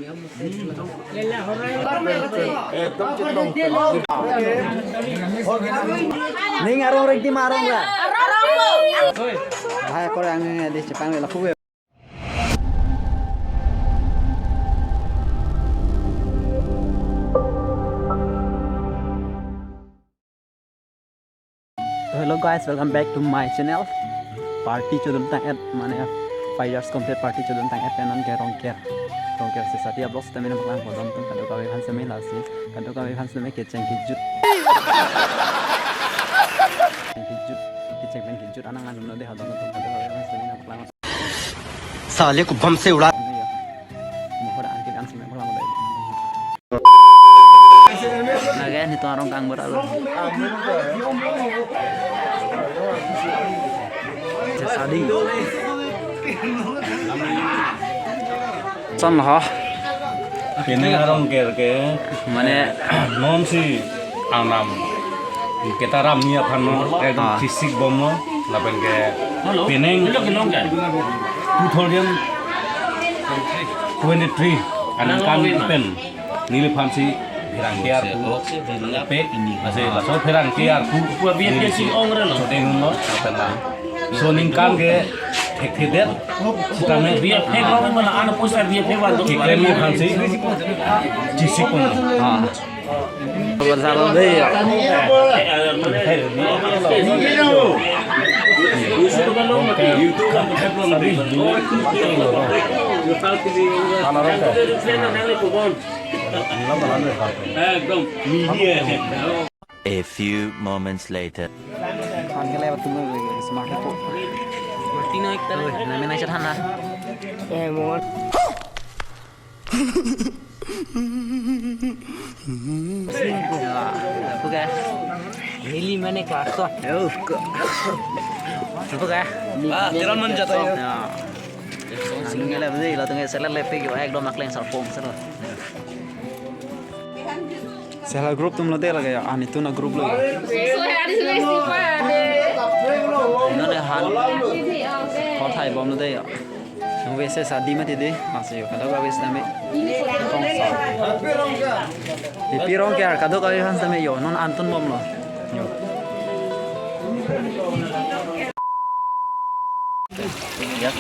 Ning arong ring ti marong ra. Hai ko ang di Jepang la khu. Hello guys, welcome back to my channel. Party chudum tang at mane 5 years complete party chudum tang at non ke rong care se satia blog stamina baklang bodom tum kadu kawe han same lasi kadu kawe han same ke cheng ki jut anang anum no de hadon tum kadu kawe han same baklang साले को बम से उड़ा mohora an ki an same baklang de naga ni to arong kang beral शादी चल ह Kini arong ke माने non si anam kita ram niya phano ekdom fisik bomno lapen ke pineng 2023 anan kan pen nili phansi phirang ke ar ku pe ase la so phirang ke ar ku biye si ong re lo deng no pen la so ning kan ke thek der kame biye phe ba mana an poster biye phe ba do ke krem ni phansi jisi kon ha bersama deh A few moments later. kan ke lewat tuh smart itu Martino iktar namanya sederhana mohon bukan Mili mana kartu bukan Jalan menjata ya. Ini lah betul lah tunggu saya lepe gitu ekdom nak leng sarpong sana saya grup tuh melatih lagi ya itu na grup lagi nó là hàn có thải bom nó đây ạ nó về xe đi mà thì đi mà sẽ có đâu về xe này không sao thì pirong kia cả đâu có về xe này nó ăn tuần bom rồi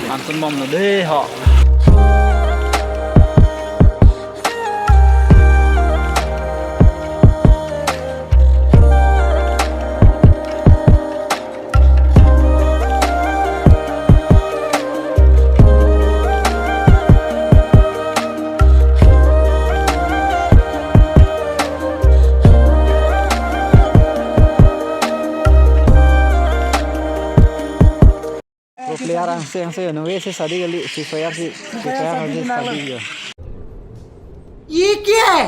ăn tuần bom nó đi họ Peliharaan yang saya nuwe se शादी के लिए सिफायर से शादी है ये क्या है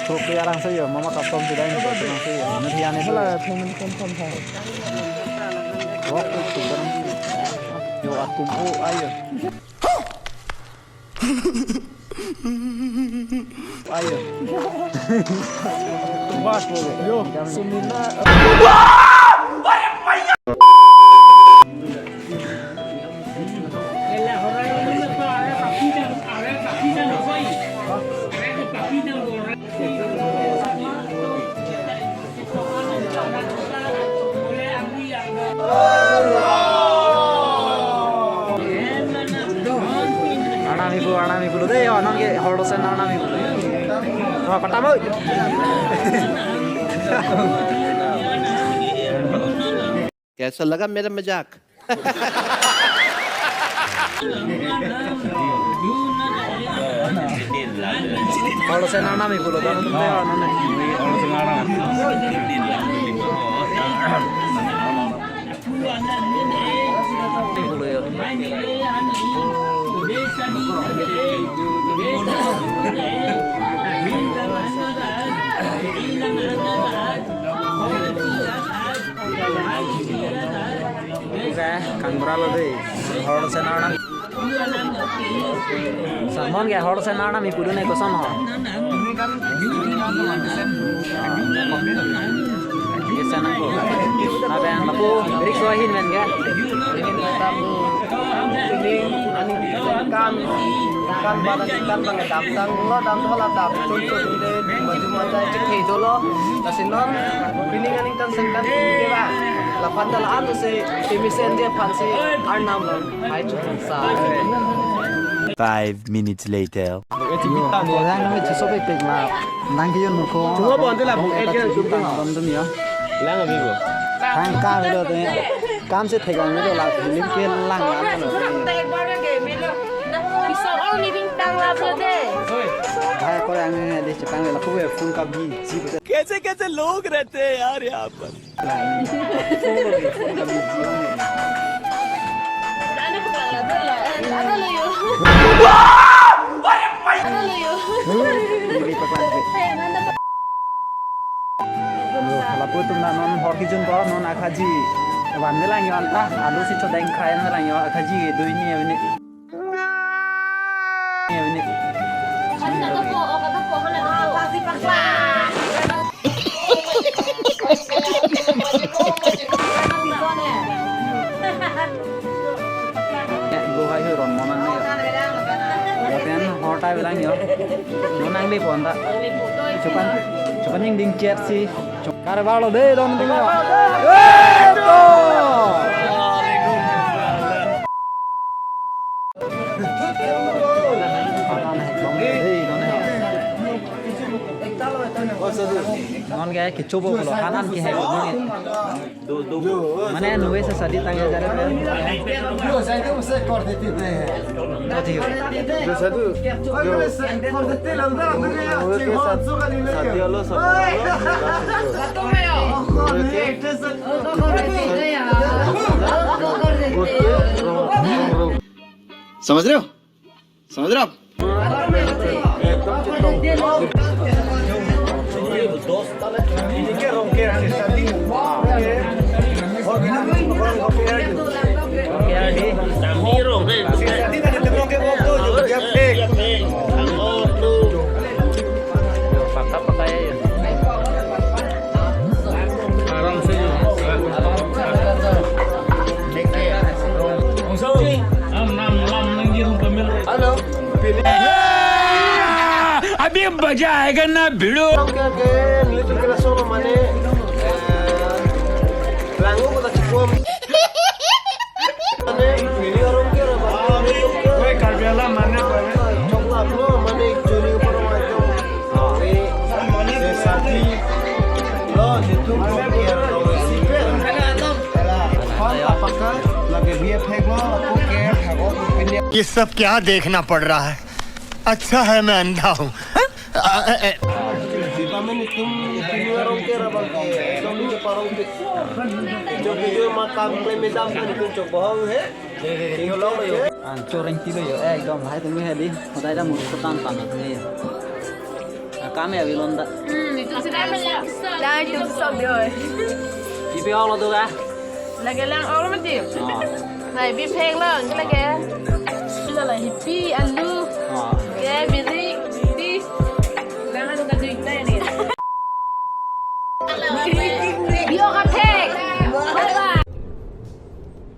तो peliharaan saya mama kapom tidak ini peliharaan saya nanti aneh là thành công thầy waktu itu barang yo aku ayo ayo Vas yo semina Anami bulu deh, orang ke horosan anami bulu. Wah, pertama. कैसा लगा मेरा मजाक? Horosan anami bulu, orang tuh deh, orang nih. horosan anam Bulu ya. Oke, kang berapa deh? Horosan anam. Salmon ya horosan anam itu dulu nih kosan ho. Kesan aku. Apa yang aku beri suahin men kan? Ini anu kan kan badan ikan bang dam tang lo dam to la dam tu tu de maju mata cek hi to lo la sinon piningan ikan sengkan ke ba la pandal anu se timisen dia pansi arnam lo hai chu sa 5 minutes later. Có ra nó chỉ số bị tỉnh mà năng cái một cô chúng nó bọn tức là một em kia chúng ta bấm tụi nhớ lang ở bên của thang ca với đồ tụi cam sẽ thấy cái mấy đồ là những kia lăng lắm rồi hai cô đang nghe đi chụp ảnh là không về phun cà bi gì vậy कैसे कैसे लोग रहते हैं यार यहाँ पर phun cà bi gì kalau putum na non hor kijun ko non akaji wan melang yo anta alu si chodeng khai melang yo akaji doi ni ini ini go hai ho ron monan ni yo pen hor ta melang yo monang li pon ta cuman yang ding chat sih Carvalho deh dong tinggal itu non kayak kecoba kalau kanan ki hai mana nuwe se sadi tangga jare pe yo sai tu se kor deti pe yo satu yo kor deti la udara muke ya sadi lo समझ रहे हो समझ रहे हो आप अभी मजा आएगा ना भिड़ो ये सब क्या देखना पड़ रहा है अच्छा है मैं अंधा हूँ Kami tum pinurong kira bang kami ke parong ke jo video makam klemedam kan itu coba he tinggal yo coreng tilo yo ekdom hai tumi he di hodai da mur tan tan ni kame avilon da Đang chụp xong rồi. đi pe olo do ga Là cái lăng áo lắm chị. Này bị phèn lên cái là cái. Bây giờ là hippie ăn lu. Cái bị đi. Đang ăn cái gì đây nè. Bio cà phê.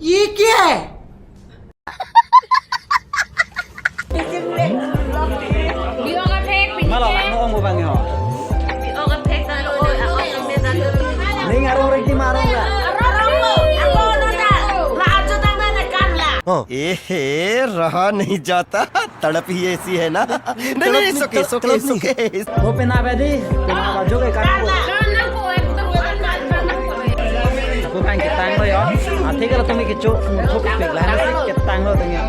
ये क्या है Bio cà phê bình mà lo lắng nó ông của bạn họ Bio cà phê ta rồi à ông bên ta rồi. ning arong rek di marong ga ए रहा नहीं जाता तड़प ही ऐसी है ना नहीं नहीं सुके सुके सुके वो पे ना बेदी पे ना बाजो के kan aku kan ketang lo yo ati kalau tumi kecu thuk pe la na se ketang lo tanya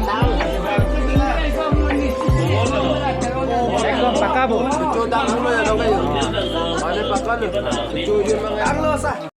ekdom paka bu coba dulu ya dong ayo ada pakan tu dia mang